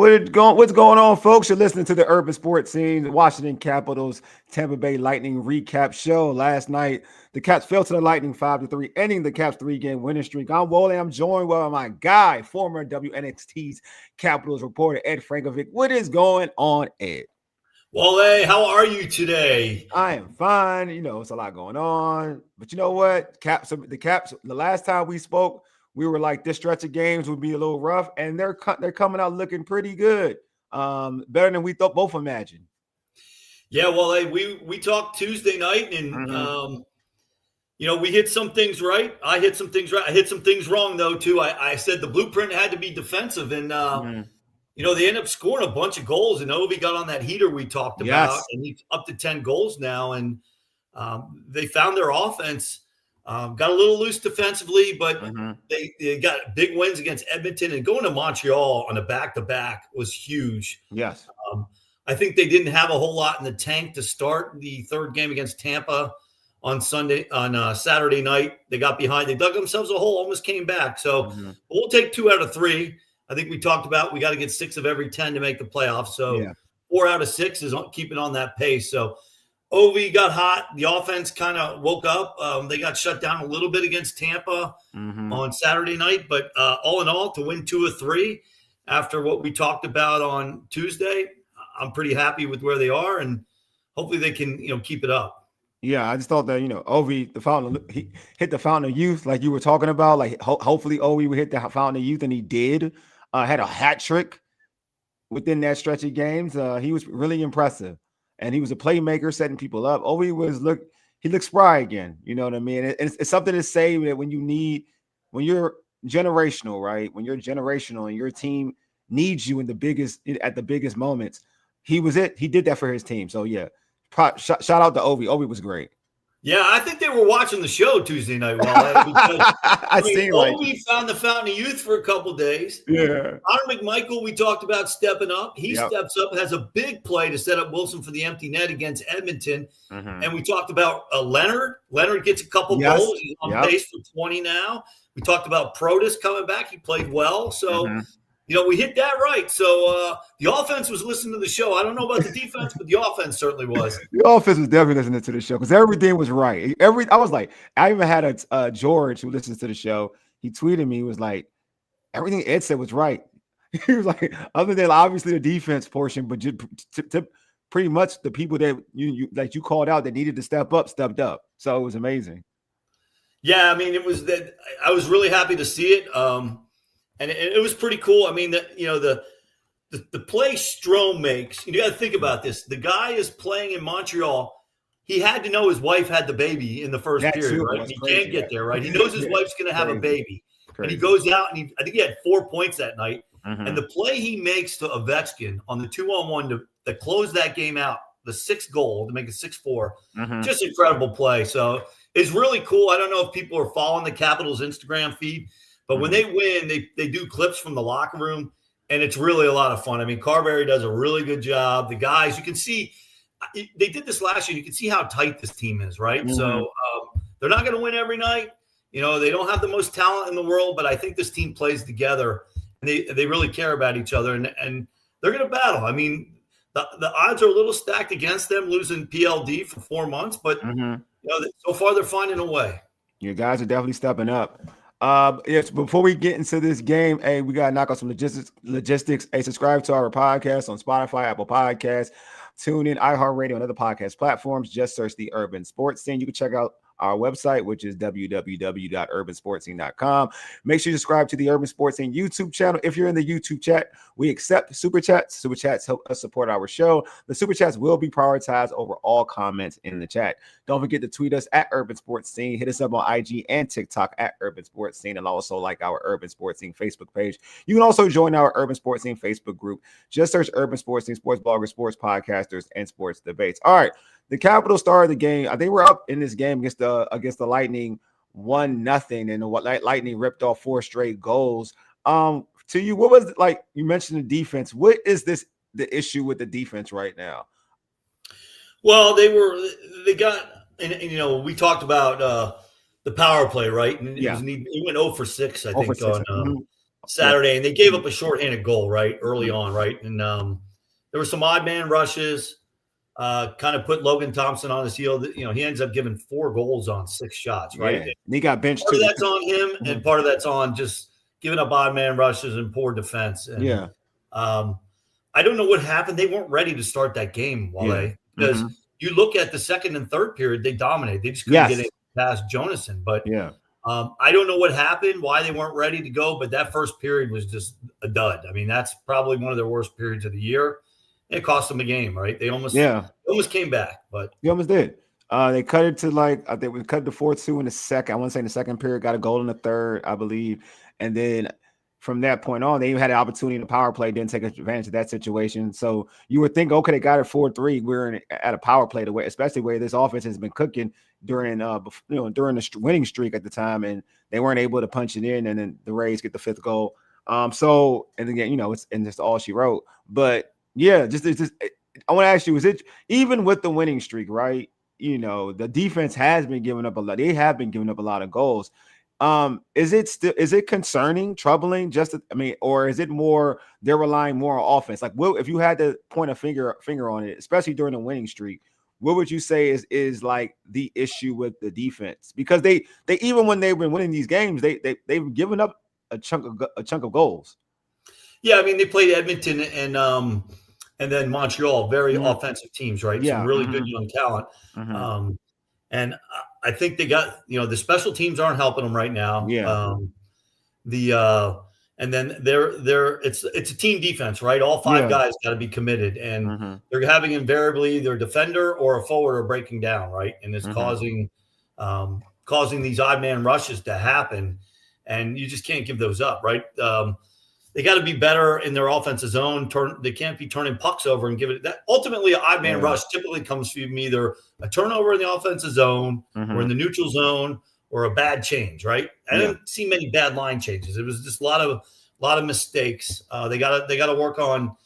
What's going on, folks? You're listening to the Urban Sports Scene, the Washington Capitals, Tampa Bay Lightning recap show. Last night, the Caps fell to the Lightning 5-3, ending the Caps 3-game winning streak. I'm Wole. I'm joined by my guy, former WNST Capitals reporter Ed Frankovic. What is going on, Ed? Wole, how are you today? I am fine. It's a lot going on, but you know what? The Caps. The last time we spoke, we were like, this stretch of games would be a little rough, and they're coming out looking pretty good, better than we both imagined. Yeah, well, hey, we talked Tuesday night, and we hit some things right. I hit some things right. I hit some things wrong though too. I said the blueprint had to be defensive, and they ended up scoring a bunch of goals. And Ovi got on that heater we talked about, and he's up to 10 goals now. And they found their offense. Got a little loose defensively, but they got big wins against Edmonton, and going to Montreal on a back-to-back was huge. Yes. I think they didn't have a whole lot in the tank to start the third game against Tampa on Saturday night. They got behind. They dug themselves a hole, almost came back. So we'll take 2 out of 3. I think we talked about we got to get 6 of every 10 to make the playoffs. So 4 out of 6 is keeping on that pace. So Ovi got hot. The offense kind of woke up. They got shut down a little bit against Tampa on Saturday night. But all in all, to win 2 of 3 after what we talked about on Tuesday, I'm pretty happy with where they are. And hopefully they can, keep it up. Yeah, I just thought that, Ovi, he hit the fountain of youth like you were talking about. Like, hopefully Ovi would hit the fountain of youth, and he did. Had a hat trick within that stretch of games. He was really impressive. And he was a playmaker, setting people up. He looked spry again. You know what I mean? It's something to say that when you're generational, right? When you're generational and your team needs you at the biggest moments, he did that for his team. So yeah, shout out to Ovi. Ovi was great. Yeah, I think they were watching the show Tuesday night. Ovi found the fountain of youth for a couple days. Yeah. Connor McMichael, we talked about stepping up. He steps up, has a big play to set up Wilson for the empty net against Edmonton. And we talked about Leonard. Leonard gets a couple goals. He's on pace for 20 now. We talked about Protas coming back. He played well. So, we hit that right. So the offense was listening to the show. I don't know about the defense, but the offense certainly was. The offense was definitely listening to the show because everything was right. I was like, I even had a George who listens to the show. He tweeted me. He was like, everything Ed said was right. He was like, other than obviously the defense portion, but just pretty much the people that you called out that needed to step up, stepped up. So it was amazing. Yeah, I mean, it was that I was really happy to see it. And it was pretty cool. I mean, the play Strome makes, you got to think about this. The guy is playing in Montreal. He had to know his wife had the baby in the first period, right? He can't get there, right? He knows his wife's going to have a baby. And he goes out, and I think he had 4 points that night. And the play he makes to Ovechkin on the 2-on-1 to close that game out, the 6th goal to make it 6-4, just incredible play. So it's really cool. I don't know if people are following the Capitals Instagram feed, but when they win, they do clips from the locker room, and it's really a lot of fun. I mean, Carberry does a really good job. The guys, you can see they did this last year. You can see how tight this team is, right? So they're not going to win every night. They don't have the most talent in the world, but I think this team plays together, and they really care about each other, and they're going to battle. I mean, the odds are a little stacked against them losing PLD for 4 months, but so far they're finding a way. You guys are definitely stepping up. Yes, before we get into this game, hey, we gotta knock out some logistics. Hey, subscribe to our podcast on Spotify, Apple Podcasts, TuneIn, iHeartRadio, and other podcast platforms. Just search the Urban Sports Scene. You can check out our website, which is www.urbansportscene.com. Make sure you subscribe to the Urban Sports Scene YouTube channel. If you're in the YouTube chat, we accept super chats. Super chats help us support our show. The super chats will be prioritized over all comments in the chat. Don't forget to tweet us at Urban Sports Scene. Hit us up on IG and TikTok at Urban Sports Scene, and also like our Urban Sports Scene Facebook page. You can also join our Urban Sports Scene Facebook group. Just search Urban Sports Scene, sports bloggers, sports podcasters, and sports debates. All right. The Capitals started the game. They were up in this game against the Lightning 1-0, and the Lightning ripped off 4 straight goals. To you, what was like? You mentioned the defense. What is the issue with the defense right now? Well, they got, and we talked about the power play, right? And he went 0 for 6, I think, on Saturday, and they gave up a shorthanded goal right early on, right, and there were some odd man rushes. Kind of put Logan Thompson on his heel. He ends up giving 4 goals on 6 shots, right? Yeah. And he got benched part too. Of that's on him, and part of that's on just giving up odd man rushes and poor defense. And, I don't know what happened. They weren't ready to start that game, Wole, because you look at the second and third period, they dominated. They just couldn't get it past Jonasson. But I don't know what happened, why they weren't ready to go, but that first period was just a dud. I mean, that's probably one of their worst periods of the year. It cost them a game, right? They almost came back, but they almost did. They cut it to I think we cut the 4-2 in the second. I want to say in the second period, got a goal in the third, I believe. And then from that point on, they even had an opportunity in the power play, didn't take advantage of that situation. So you would think, okay, they got it 4-3. We're at a power play the way, especially where this offense has been cooking during during the winning streak at the time, and they weren't able to punch it in, and then the Rays get the 5th goal. So and again, it's just all she wrote. But yeah, just I want to ask you, is it even with the winning streak, right? The defense has been giving up a lot. They have been giving up a lot of goals. Is it concerning, troubling? Or is it more they're relying more on offense? Like, if you had to point a finger on it, especially during the winning streak, what would you say is like the issue with the defense? Because they even when they've been winning these games, they've given up a chunk of goals. Yeah, I mean, they played Edmonton and then Montreal, very offensive teams, right? Some really good young talent. And I think they got, the special teams aren't helping them right now. Yeah. And then it's a team defense, right? All 5 guys got to be committed, and they're having invariably either a defender or a forward are breaking down, right? And it's causing these odd man rushes to happen, and you just can't give those up, right? They got to be better in their offensive zone. They can't be turning pucks over and give it that. Ultimately, an odd man rush typically comes from either a turnover in the offensive zone or in the neutral zone or a bad change, right? I didn't see many bad line changes. It was just a lot of mistakes. They got to work on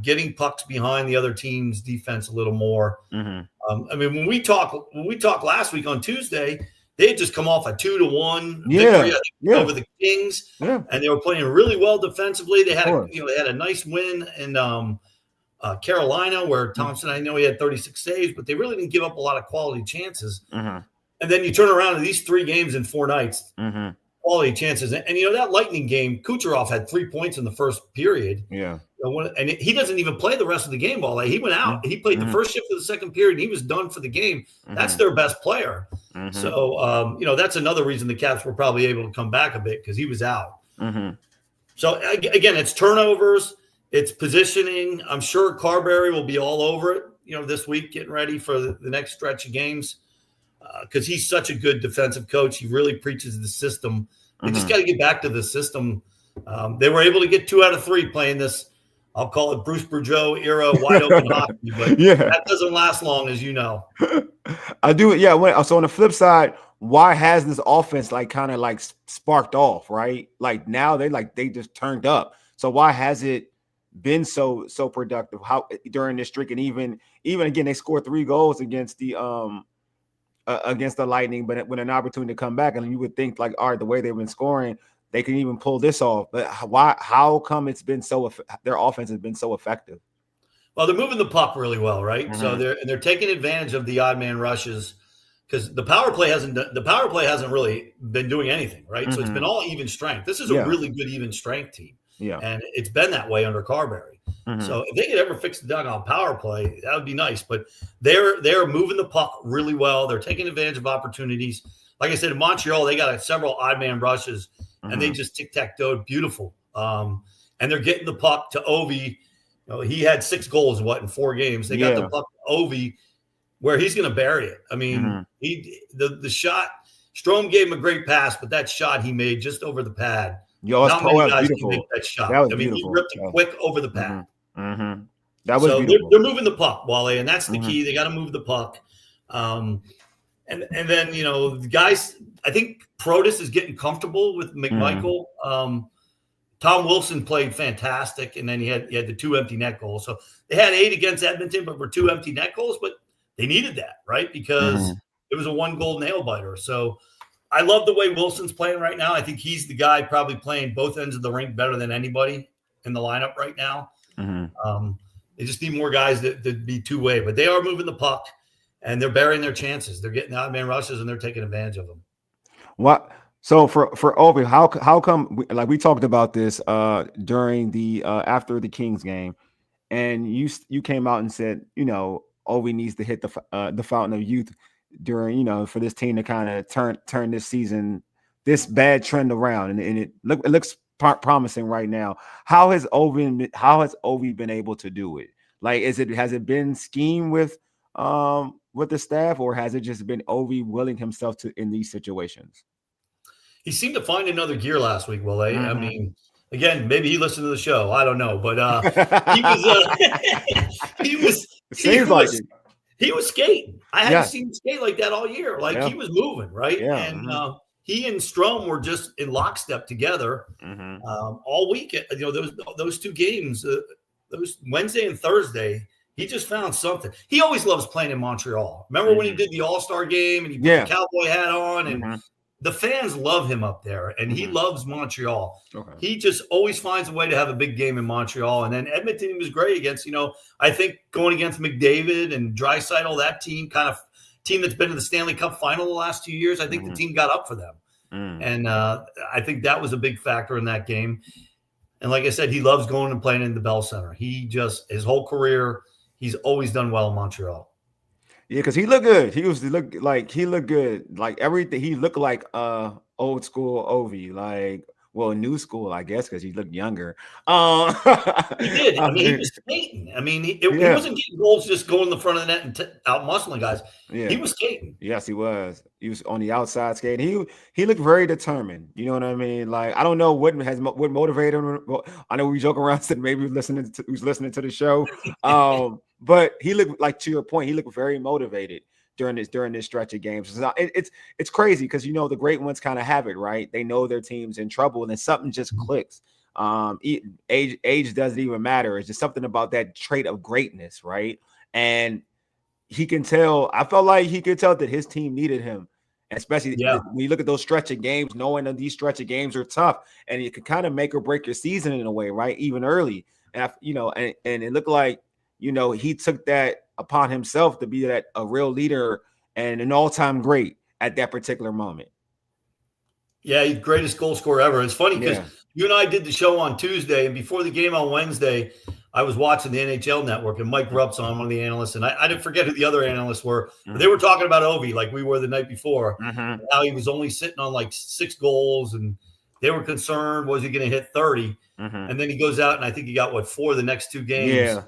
getting pucks behind the other team's defense a little more. I mean, when we talked last week on Tuesday, they had just come off a 2-1 victory over the Kings, and they were playing really well defensively. They had a nice win in Carolina, where Thompson, I know he had 36 saves, but they really didn't give up a lot of quality chances. And then you turn around to these 3 games in 4 nights, quality chances. And that Lightning game, Kucherov had 3 points in the first period. And he doesn't even play the rest of the game. He went out. He played the first shift of the second period, and he was done for the game. That's their best player. So, that's another reason the Caps were probably able to come back a bit, because he was out. So, again, it's turnovers. It's positioning. I'm sure Carberry will be all over it, this week, getting ready for the next stretch of games, because he's such a good defensive coach. He really preaches the system. They just got to get back to the system. They were able to get 2 out of 3 playing this, I'll call it Bruce Boudreau era wide open hockey, but that doesn't last long, as you know. I do. Yeah. So on the flip side, why has this offense kind of sparked off, right? Like now they just turned up. So why has it been so productive? How during this streak, and even again, they scored 3 goals against the Lightning, but when an opportunity to come back, and you would think all right, the way they've been scoring, they can even pull this off. But why? How come it's been their offense has been so effective? Well, they're moving the puck really well, right? So they're taking advantage of the odd man rushes, because the power play hasn't really been doing anything, right? So it's been all even strength. This is a really good even strength team. And it's been that way under Carberry. So if they could ever fix the dugout power play, that would be nice. But they're moving the puck really well. They're taking advantage of opportunities. Like I said, in Montreal, they got several odd man rushes, and they just tic-tac-toed beautiful. And they're getting the puck to Ovi. He had 6 goals in 4 games. They got the puck to Ovi, where he's going to bury it. I mean, the shot, Strome gave him a great pass, but that shot he made just over the pad. Not many guys can make that shot. He ripped it quick over the pad. That was beautiful. They're moving the puck, Wole, and that's the key. They got to move the puck. And then, the guys, I think Protas is getting comfortable with McMichael. Tom Wilson played fantastic, and then he had the 2 empty net goals. So they had 8 against Edmonton, but were 2 empty net goals, but they needed that, right? Because it was a 1 goal nail biter. So I love the way Wilson's playing right now. I think he's the guy probably playing both ends of the rink better than anybody in the lineup right now. They just need more guys that be two-way, but they are moving the puck and they're burying their chances. They're getting out man rushes and they're taking advantage of them. What? So for Ovi, how come we talked about this during the after the Kings game, and you came out and said, Ovi needs to hit the fountain of youth during, for this team to kind of turn this season, this bad trend around, and it looks promising right now. How has Ovi been able to do it? Like, has it been scheme with the staff, or has it just been Ovi willing himself to in these situations? He seemed to find another gear last week, Wole. I mean, again, maybe he listened to the show. I don't know, but he was skating. I hadn't seen him skate like that all year. Like he was moving, right? Yeah. And he and Strome were just in lockstep together all week. Those two games, those Wednesday and Thursday. He just found something. He always loves playing in Montreal. Remember when he did the All-Star game and he put the cowboy hat on and the fans love him up there, and he loves Montreal. Okay. He just always finds a way to have a big game in Montreal. And then Edmonton, he was great against, I think going against McDavid and Draisaitl, that team that's been in the Stanley Cup final the last 2 years. I think the team got up for them. And I think that was a big factor in that game. And like I said, he loves going and playing in the Bell Center. His whole career, he's always done well in Montreal. Yeah, because he looked good. He looked good. Like everything, he looked like old school Ovi, like new school, I guess, because he looked younger. He did. I mean, he was skating. I mean, he wasn't getting goals just going in the front of the net and out muscling guys. Yeah. He was skating. Yes, he was. He was on the outside skating. He looked very determined. You know what I mean? Like, I don't know what motivated him. Well, I know we joke around, said maybe who's listening to the show. But he looked, like, to your point, he looked very motivated during this stretch of games. So it's crazy because the great ones kind of have it, right? They know their team's in trouble and then something just clicks. Age doesn't even matter. It's just something about that trait of greatness, right? And he can tell. I felt like he could tell that his team needed him, especially when you look at those stretch of games, knowing that these stretch of games are tough and it can kind of make or break your season in a way, right? Even early, and and it looked like he took that upon himself to be a real leader and an all-time great at that particular moment. Yeah, he's the greatest goal scorer ever. It's funny because you and I did the show on Tuesday, and before the game on Wednesday, I was watching the NHL Network, and Mike Rupp's on, one of the analysts, and I didn't forget who the other analysts were. But they were talking about Ovi like we were the night before, how he was only sitting on like 6 goals, and they were concerned, was he going to hit 30? And then he goes out, and I think he got, 4 the next 2 games. Yeah.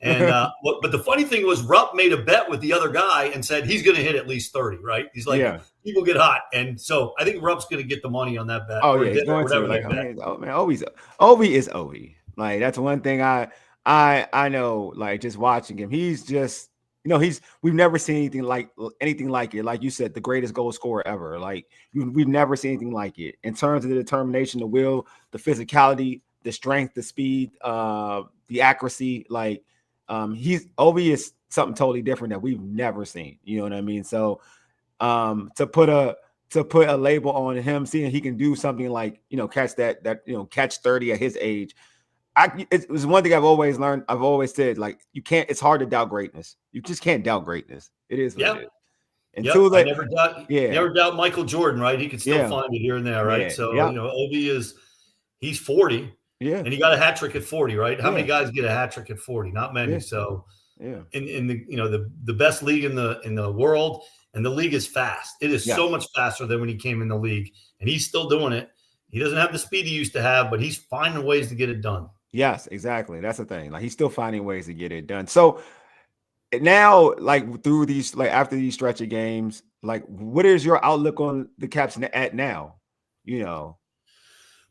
And but the funny thing was, Rupp made a bet with the other guy and said he's going to hit at least 30. Right? He's like, people get hot, and so I think Rupp's going to get the money on that bet. Oh yeah, he's going to. Like, Ovi is Ovi. Like, that's one thing I know. Like, just watching him, he's just we've never seen anything like it. Like you said, the greatest goal scorer ever. Like, we've never seen anything like it in terms of the determination, the will, the physicality, the strength, the speed, the accuracy. Like. Ovi is something totally different that we've never seen. You know what I mean? So to put a label on him, seeing he can do something like catch catch 30 at his age. It was one thing I've always learned. I've always said, like, you can't. It's hard to doubt greatness. You just can't doubt greatness. It is what it is. Until never doubt Michael Jordan, right? He could still find it here and there, right? So Ovi he's 40. Yeah, and he got a hat trick at 40, right? How many guys get a hat trick at 40? Not many. Yeah. So, in the the best league in the world, and the league is fast. It is so much faster than when he came in the league, and he's still doing it. He doesn't have the speed he used to have, but he's finding ways to get it done. Yes, exactly. That's the thing. Like, he's still finding ways to get it done. So now, like, through these, like, after these stretch of games, like, what is your outlook on the Caps at now?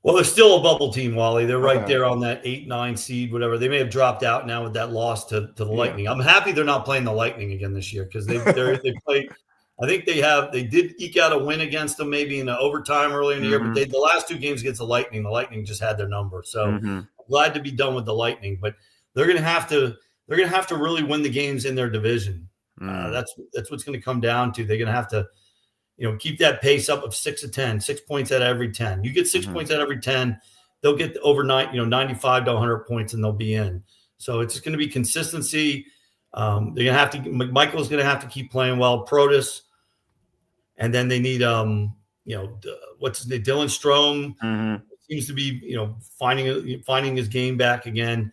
Well, they're still a bubble team, Wally. They're right there on that 8-9 seed, whatever. They may have dropped out now with that loss to the Lightning. I'm happy they're not playing the Lightning again this year because they played. I think they did eke out a win against them maybe in the overtime early in the year, but the last 2 games against the Lightning just had their number. So I'm glad to be done with the Lightning, but they're going to have to really win the games in their division. That's what's going to come down to. They're going to have to. keep that pace up of 6 of 10, 6 points out of every 10. You get 6 points out of every 10, they'll get overnight, 95 to 100 points, and they'll be in. So it's just going to be consistency. They're going to have to. Michael's going to have to keep playing well. Protas, and then they need what's his name? Dylan Strome seems to be finding his game back again.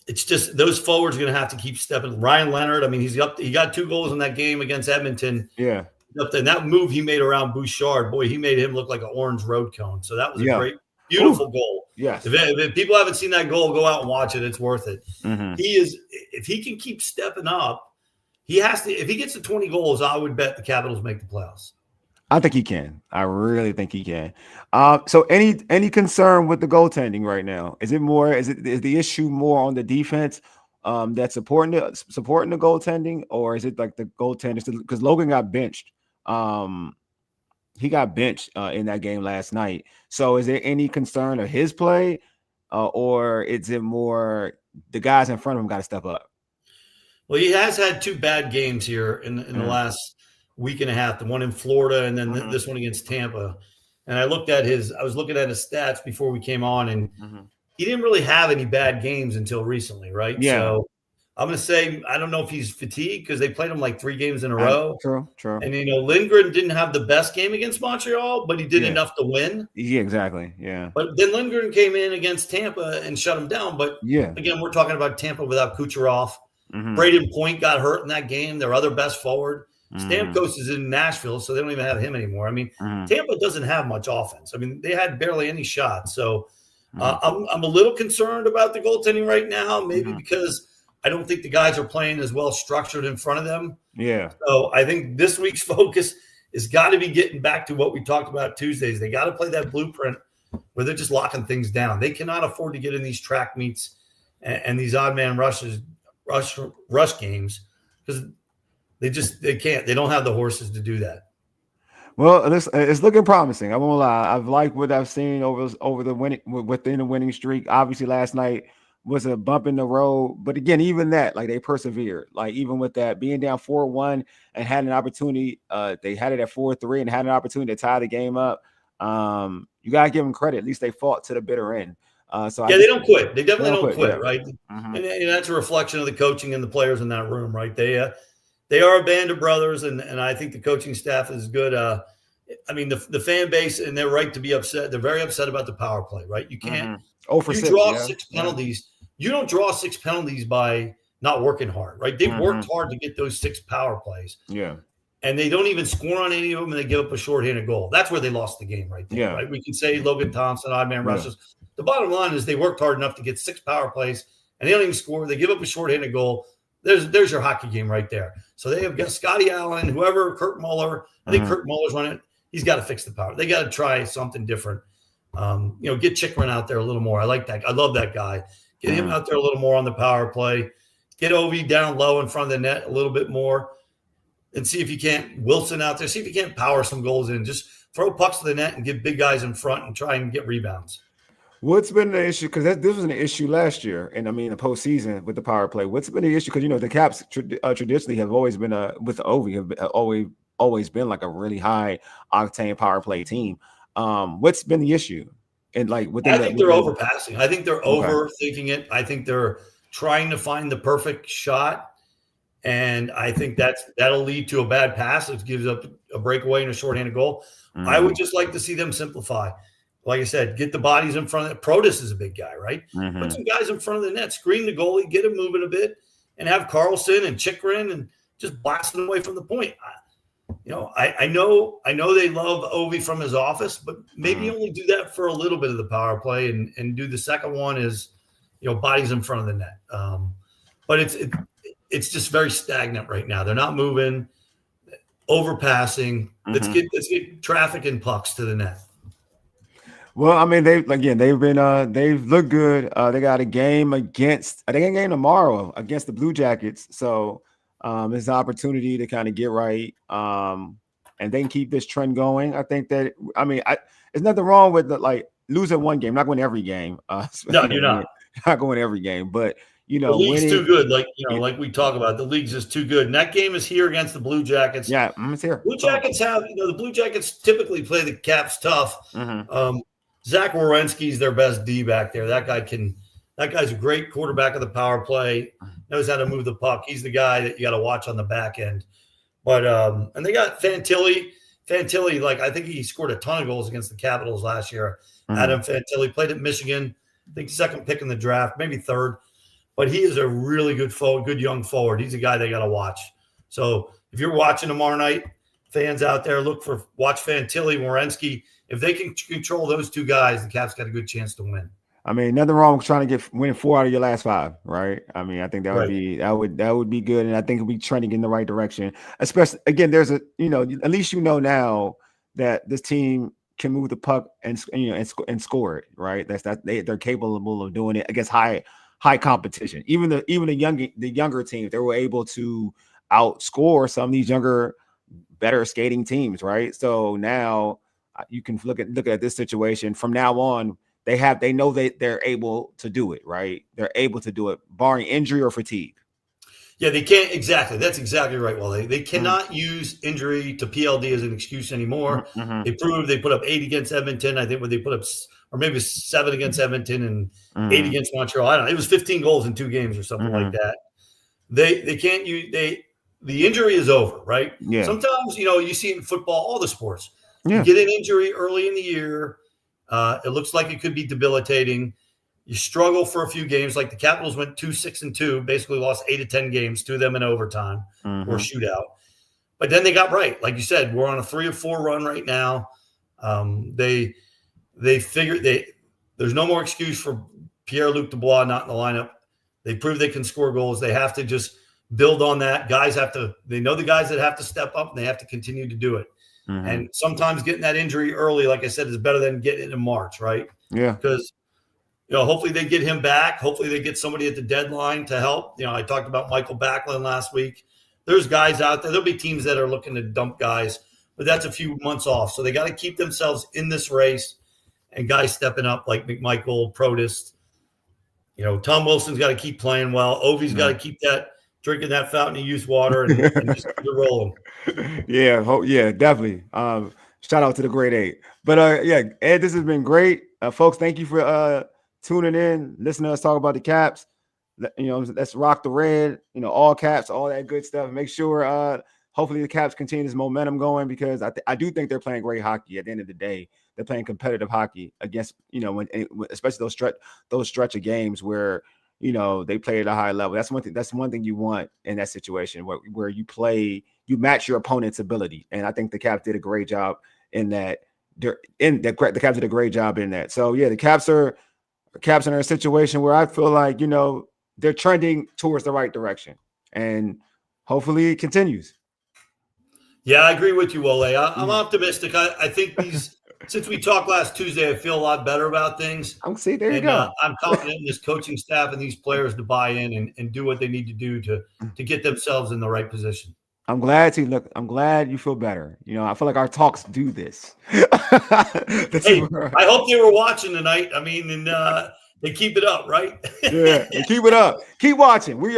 It's just those forwards are going to have to keep stepping. Ryan Leonard, I mean, he's up. He got 2 goals in that game against Edmonton. Yeah. And that move he made around Bouchard, boy, he made him look like an orange road cone. So that was a great, beautiful goal. Yes. If people haven't seen that goal, go out and watch it. It's worth it. If he can keep stepping up, he has to. If he gets to 20 goals, I would bet the Capitals make the playoffs. I think he can. I really think he can. So any concern with the goaltending right now? Is the issue more on the defense that's supporting the goaltending, or is it like the goaltenders? Because Logan got benched. He got benched in that game last night. So is there any concern of his play, or is it more the guys in front of him got to step up? Well, he has had 2 bad games here in the last week and a half, the one in Florida and then this one against Tampa. And I was looking at his stats before we came on, and he didn't really have any bad games until recently, right? Yeah. So I'm going to say, I don't know if he's fatigued because they played him like 3 games in a row. True. And, Lindgren didn't have the best game against Montreal, but he did enough to win. Yeah, exactly. Yeah. But then Lindgren came in against Tampa and shut him down. But again, we're talking about Tampa without Kucherov. Braden Point got hurt in that game, their other best forward. Stamkos is in Nashville, so they don't even have him anymore. I mean, Tampa doesn't have much offense. I mean, they had barely any shots. So I'm a little concerned about the goaltending right now, maybe because I don't think the guys are playing as well structured in front of them. Yeah. So I think this week's focus has got to be getting back to what we talked about Tuesdays. They got to play that blueprint where they're just locking things down. They cannot afford to get in these track meets and these odd man rush games because they can't. They don't have the horses to do that. Well, it's looking promising. I won't lie. I've liked what I've seen over the within the winning streak. Obviously, last night was a bump in the road, but again, even that, like, they persevered. Like, even with that being down 4-1 and had an opportunity, they had it at 4-3 and had an opportunity to tie the game up. You gotta give them credit. At least they fought to the bitter end. They don't quit. They definitely don't quit, right? Mm-hmm. And that's a reflection of the coaching and the players in that room, right? They are a band of brothers, and I think the coaching staff is good. I mean, the fan base, and they're right to be upset. They're very upset about the power play, right? You can't draw 6 penalties. You don't draw 6 penalties by not working hard, right? They've worked hard to get those 6 power plays. Yeah. And they don't even score on any of them, and they give up a shorthanded goal. That's where they lost the game right there, right? We can say Logan Thompson, odd man rushes. The bottom line is they worked hard enough to get 6 power plays, and they don't even score. They give up a shorthanded goal. There's your hockey game right there. So they have got Scotty Allen, whoever, Kurt Muller. I think Kurt Muller's running it. He's got to fix the power. They got to try something different. Get Chikrin out there a little more. I like that. I love that guy. Get him out there a little more on the power play. Get Ovi down low in front of the net a little bit more. And see if you can't Wilson out there. See if you can't power some goals in. Just throw pucks to the net and get big guys in front and try and get rebounds. What's been the issue? Because this was an issue last year, and I mean the postseason with the power play. What's been the issue? Because the Caps traditionally have always been with the Ovi have always been like a really high octane power play team. What's been the issue? And like I think they're overpassing. I think they're overthinking it. I think they're trying to find the perfect shot. And I think that'll lead to a bad pass. It gives up a breakaway and a shorthanded goal. I would just like to see them simplify. Like I said, get the bodies in front of it. Protas is a big guy, right? Put some guys in front of the net, screen the goalie, get him moving a bit, and have Carlson and Chikrin and just blast them away from the point. I know they love Ovi from his office, but maybe only do that for a little bit of the power play and do the second one is, bodies in front of the net. But it's just very stagnant right now. They're not moving, overpassing. Let's get traffic and pucks to the net. Well, I mean, they've looked good. They got a game tomorrow against the Blue Jackets. So it's an opportunity to kind of get right. And they can keep this trend going. I think that, there's nothing wrong with losing one game, not going every game. No, you're not. Not going every game, but The league's too good. Like we talk about, the league's just too good. And that game is here against the Blue Jackets. Yeah, it's here. Blue Jackets the Blue Jackets typically play the Caps tough. Zach Werenski's their best D back there. That guy's a great quarterback of the power play. Knows how to move the puck. He's the guy that you got to watch on the back end. But and they got Fantilli. Fantilli, I think he scored a ton of goals against the Capitals last year. Adam Fantilli played at Michigan. I think second pick in the draft, maybe third. But he is a really good young forward. He's a guy they got to watch. So if you're watching tomorrow night, fans out there, watch Fantilli, Werenski. If they can control those two guys, the Caps got a good chance to win. I mean, nothing wrong with trying to win 4 out of your last 5, right? I mean, I think that would be good, and I think it'll be trending in the right direction. Especially again, there's at least now that this team can move the puck and score it, right? They're capable of doing it against high competition. Even the younger teams, they were able to outscore some of these younger, better skating teams, right? So now you can look at this situation from now on. They know they're able to do it, right? They're able to do it, barring injury or fatigue. Yeah, they can't exactly. That's exactly right. Well, they cannot use injury to PLD as an excuse anymore. They proved they put up 8 against Edmonton. I think when they put up, or maybe 7 against Edmonton and 8 against Montreal. I don't know. It was 15 goals in 2 games or something like that. They can't use the injury is over, right? Yeah. Sometimes you see it in football, all the sports. You get an injury early in the year. It looks like it could be debilitating. You struggle for a few games. Like the Capitals went 2-6-2, basically lost 8 of 10 games, 2 of them in overtime or shootout. But then they got right. Like you said, we're on a 3-4 run right now. They figured there's no more excuse for Pierre-Luc Dubois not in the lineup. They proved they can score goals. They have to just build on that. They know the guys that have to step up, and they have to continue to do it. And sometimes getting that injury early, like I said, is better than getting it in March, right? Yeah. Because, hopefully they get him back. Hopefully they get somebody at the deadline to help. I talked about Michael Backlund last week. There's guys out there. There'll be teams that are looking to dump guys, but that's a few months off. So they got to keep themselves in this race and guys stepping up like McMichael, Protist. Tom Wilson's got to keep playing well. Ovi's got to keep drinking that fountain of youth water and just keep it rolling. Yeah, definitely. Shout out to the grade 8. But Ed, this has been great. Folks, thank you for tuning in, listening to us talk about the Caps. Let's rock the red, all caps, all that good stuff. Make sure hopefully the Caps continue this momentum going, because I do think they're playing great hockey. At the end of the day, they're playing competitive hockey against, especially those stretch of games where they play at a high level. That's one thing you want in that situation where you match your opponent's ability. And I think the Caps did a great job in that. The Caps did a great job in that. So yeah, the Caps are in a situation where I feel like, they're trending towards the right direction, and hopefully it continues. Yeah, I agree with you, Wole. I'm optimistic. I think since we talked last Tuesday, I feel a lot better about things. There you go. I'm confident in this coaching staff and these players to buy in and do what they need to do to get themselves in the right position. I'm glad you feel better. I feel like our talks do this. Hey, I hope they were watching tonight. I mean, and they keep it up, right? Yeah, keep it up. Keep watching. We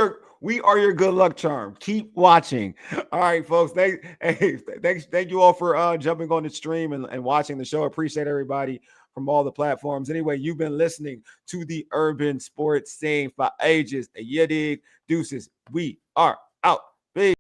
are your good luck charm. Keep watching. All right, folks. Thank you all for jumping on the stream and watching the show. Appreciate everybody from all the platforms. Anyway, you've been listening to the Urban Sports Scene for ages. You dig? Deuces. We are out. Peace.